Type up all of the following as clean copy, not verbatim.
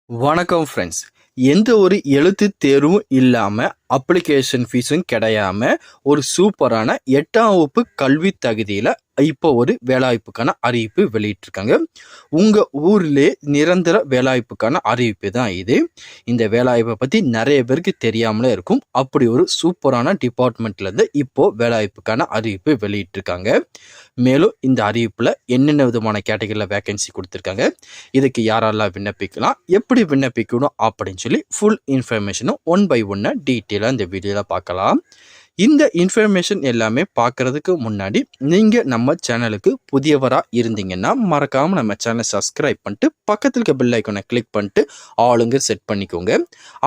வணக்கம் ஃப்ரெண்ட்ஸ். எந்த ஒரு எழுத்து தேர்வும் இல்லாமல் அப்ளிகேஷன் ஃபீஸும் கிடையாம ஒரு சூப்பரான 8ஆம் வகுப்பு கல்வி தகுதியில் இப்போ ஒரு வேலைவாய்ப்புக்கான அறிவிப்பு வெளியிட்டிருக்காங்க. உங்கள் ஊர்லேயே நிரந்தர வேலைவாய்ப்புக்கான அறிவிப்பு தான் இது. இந்த வேலைவாய்ப்பை பற்றி நிறைய பேருக்கு தெரியாமலே இருக்கும். அப்படி ஒரு சூப்பரான டிபார்ட்மெண்ட்லேருந்து இப்போது வேலைவாய்ப்புக்கான அறிவிப்பு வெளியிட்டிருக்காங்க. மேலும் இந்த அறிவிப்பில் என்னென்ன விதமான கேட்டகரியில் வேகன்சி கொடுத்துருக்காங்க, இதுக்கு யாரெல்லாம் விண்ணப்பிக்கலாம், எப்படி விண்ணப்பிக்கணும் அப்படின்னு சொல்லி ஃபுல் இன்ஃபர்மேஷனும் ஒன் பை ஒன்னாக டீட்டெயிலாக இந்த வீடியோவில் பார்க்கலாம். இந்த இன்ஃபர்மேஷன் எல்லாமே பார்க்குறதுக்கு முன்னாடி நீங்கள் நம்ம சேனலுக்கு புதியவராக இருந்தீங்கன்னா மறக்காமல் நம்ம சேனலை சப்ஸ்கிரைப் பண்ணிட்டு பக்கத்தில் இருக்க பெல் ஐக்கானை கிளிக் பண்ணிட்டு ஆளுங்க செட் பண்ணிக்கோங்க.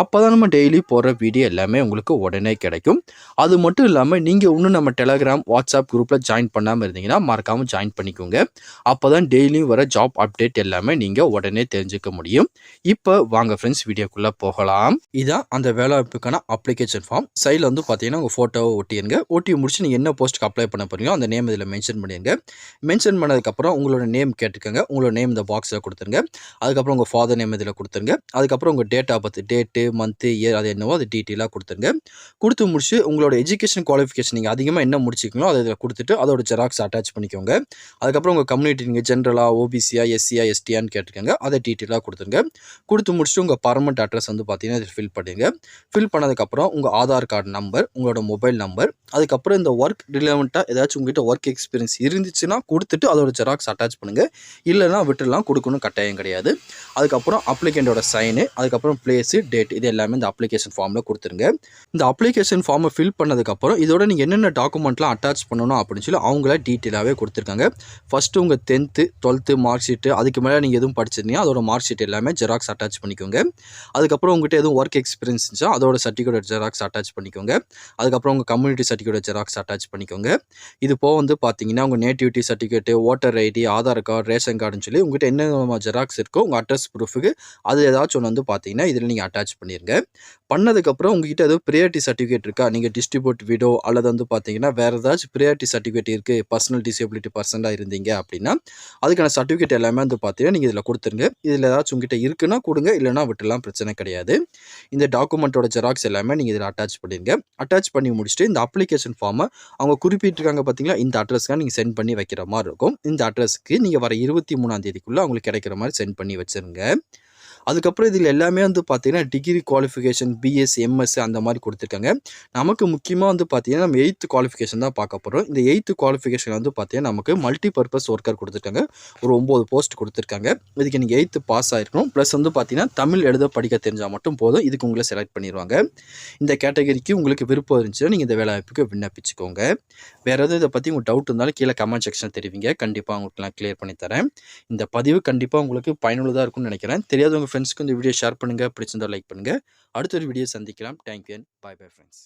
அப்போ தான் நம்ம டெய்லி போடுற வீடியோ எல்லாமே உங்களுக்கு உடனே கிடைக்கும். அது மட்டும் இல்லாமல் நீங்கள் இன்னும் நம்ம டெலகிராம் வாட்ஸ்அப் குரூப்பில் ஜாயின் பண்ணாமல் இருந்தீங்கன்னா மறக்காமல் ஜாயின் பண்ணிக்கோங்க. அப்போ தான் டெய்லியும் வர ஜாப் அப்டேட் எல்லாமே நீங்கள் உடனே தெரிஞ்சுக்க முடியும். இப்போ வாங்க ஃப்ரெண்ட்ஸ் வீடியோக்குள்ளே போகலாம். இதான் அந்த வேலைவாய்ப்புக்கான அப்ளிகேஷன் ஃபார்ம். சைடில் வந்து பார்த்தீங்கன்னா உங்கள் ஃபோட்டோ ஒட்டிடுங்க. ஒட்டி முடிச்சு நீங்கள் என்ன போஸ்ட்டுக்கு அப்ளை பண்ண போறீங்களோ அந்த நேம் இதில் மென்ஷன் பண்ணிடுங்க. மென்ஷன் பண்ணதுக்கப்புறம் உங்களோட நேம் கேட்டுக்கோங்க. உங்களோட நேம் இந்த பாக்ஸில் கொடுத்துருங்க. அதுக்கப்புறம் உங்கள் ஃபாதர் நேம் இதில் கொடுத்துருங்க. அதுக்கப்புறம் உங்கள் date of birth, date, month, year அது என்னவோ அது டீட்டெயிலாக கொடுத்துருங்க. கொடுத்து முடிச்சு உங்களோட எஜுகேஷன் குவாலிஃபிகேஷன் நீங்கள் அதிகமாக என்ன முடிச்சிங்களோ அதை இதில் கொடுத்துட்டு அதோட ஜெராக்ஸ் அட்டாச் பண்ணிக்கோங்க. அதுக்கப்புறம் உங்கள் கம்யூனிட்டி நீங்கள் ஜென்ரலாக, ஓபிசியா, எஸ்சியா, எஸ்டியான்னு கேட்டுக்கோங்க. அதை டீட்டெயிலாக கொடுத்துருங்க. கொடுத்து முடிச்சுட்டு உங்கள் பர்மனெண்ட் அட்ரஸ் வந்து பார்த்தீங்கன்னா இதில் ஃபில் பண்ணிடுங்க. ஃபில் பண்ணதுக்கப்புறம் உங்கள் ஆதார் கார்டு நம்பர், உங்களோட மொபைல் நம்பர், அதுக்கப்புறம் இந்த ஒர்க் ரிலவெண்ட்டாக ஏதாச்சும் உங்ககிட்ட ஒர்க் எக்ஸ்பீரியன்ஸ் இருந்துச்சுன்னா கொடுத்துட்டு அதோட ஜெராக்ஸ் அட்டாச் பண்ணுங்கள். இல்லைனா விட்டுலாம் கொடுக்கணும் கட்டாயம் கிடையாது. அதுக்கப்புறம் அப்ளிகண்ட்டோட சைனு, அதுக்கப்புறம் பிளேஸு, டேட் இது எல்லாமே இந்த அப்ளிகேஷன் ஃபார்மில் கொடுத்துருங்க. இந்த அப்ளிகேஷன் ஃபார்மை ஃபில் பண்ணதுக்கப்புறம் இதோட நீங்கள் என்னென்ன டாக்குமெண்ட்லாம் அட்டாச் பண்ணணும் அப்படின்னு சொல்லி அவங்கள டீட்டெயிலாகவே கொடுத்துருக்காங்க. ஃபஸ்ட்டு உங்கள் 10th 12th மார்க் ஷீட்டு, அதுக்கு மேலே நீங்கள் எதுவும் படிச்சிருந்தீங்கன்னா அதோட மார்க் ஷீட் எல்லாமே ஜெராக்ஸ் அட்டாச் பண்ணிக்கோங்க. அதுக்கப்புறம் உங்கள்கிட்ட எதுவும் ஒர்க் எக்ஸ்பீரியன்ஸ் இருந்துச்சா அதோட சர்டிஃபிகேட் ஜெராக்ஸ் அட்டாச் பண்ணிக்கோங்க. அதுக்கப்புறம் உங்கள் கம்யூனிட்டி சர்டிஃபிகேட் ஜெராக்ஸ் அட்டாச் பண்ணிக்கோங்க. இது போக வந்து பார்த்தீங்கன்னா உங்கள் nativity certificate, voter ID, Aadhaar card, ration கார்டுன்னு சொல்லி உங்கள்கிட்ட என்ன ஜெராக்ஸ் இருக்கோ உங்கள் அட்ரஸ் ப்ரூஃபுக்கு அது ஏதாச்சும் ஒன்று வந்து பார்த்தீங்கன்னா இதில் நீங்கள் அட்டாச் பண்ணிடுங்க. பண்ணதுக்கப்புறம் உங்ககிட்ட ஏதோ ப்ரியாரிட்டி சர்டிஃபிகேட் இருக்கா, நீங்கள் டிஸ்ட்ரிபியூட் விடோ அல்லது வந்து பார்த்தீங்கன்னா வேறு ஏதாச்சும் ப்ரியாரிட்டி சர்டிஃபிகேட் இருக்குது, பர்சனல் டிசேபிலிட்டி பர்சனாக இருந்தீங்க அப்படின்னா அதுக்கான சர்டிஃபிகேட் எல்லாமே வந்து பார்த்தீங்கன்னா நீங்கள் இதில் கொடுத்துருங்க. இதில் ஏதாச்சும் உங்ககிட்ட இருக்குன்னா கொடுங்க, இல்லைனா விட்டுலாம் பிரச்சனை கிடையாது. இந்த டாக்குமெண்ட்டோட ஜெராக்ஸ் எல்லாமே நீங்கள் இதில் அட்டாச் பண்ணிடுங்க. அட்டாச் பண்ணி முடிச்சுட்டு இந்த அப்ளிகேஷன் ஃபார்மை அவங்க குறிப்பிட்டிருக்காங்க பார்த்தீங்களா, இந்த அட்ரஸ்க்கு நீங்கள் சென்ட் பண்ணி வைக்கிற மாதிரி இருக்கும். இந்த அட்ரஸ்க்கு நீங்கள் வர 23ஆம் தேதிக்குள்ளே அவங்களுக்கு கிடைக்கிற மாதிரி சென்ட் பண்ணி வச்சுருங்க. அதுக்கப்புறம் இதில் எல்லாமே வந்து பார்த்தீங்கன்னா டிகிரி குவாலிஃபிகேஷன், பிஎஸ், எம்எஸ் அந்த மாதிரி கொடுத்துருக்காங்க. நமக்கு முக்கியமாக வந்து பார்த்தீங்கன்னா நம்ம 8th குவாலிஃபிகேஷன் தான் பார்க்க போகிறோம். இந்த 8th குவாலிஃபிகேஷன் வந்து பார்த்தீங்கன்னா நமக்கு மல்டி பர்பஸ் ஒர்க்கர் கொடுத்துருக்காங்க. ஒரு 9 போஸ்ட் கொடுத்துருக்காங்க. இதுக்கு நீங்கள் 8th பாஸ் ஆகிருக்கணும். ப்ளஸ் வந்து பார்த்தீங்கன்னா தமிழ் எழுத படிக்க தெரிஞ்சால் மட்டும் போதும். இதுக்கு உங்களை செலக்ட் பண்ணிடுவாங்க. இந்த கேட்டகரிக்கு உங்களுக்கு விருப்பம் இருந்துச்சுன்னா நீங்கள் இந்த வேலைவாய்ப்புக்கு விண்ணப்பிச்சுக்கோங்க. வேறு எதுவும் இதை பற்றி உங்களுக்கு டவுட் இருந்தாலும் கீழே கமெண்ட் செக்ஷன் தெரிவிங்க. கண்டிப்பாக உங்களுக்கு நான் கிளியர் பண்ணி தரேன். இந்த பதிவு கண்டிப்பாக உங்களுக்கு பயனுள்ளதாக இருக்கும்னு நினைக்கிறேன். தெரியாதவங்க ஃப்ரெண்ட்ஸ்க்கு இந்த வீடியோ ஷேர் பண்ணுங்கள். பிடிச்சிருந்தா லைக் பண்ணுங்கள். அடுத்த ஒரு வீடியோ சந்திக்கலாம். Thank you and bye bye friends.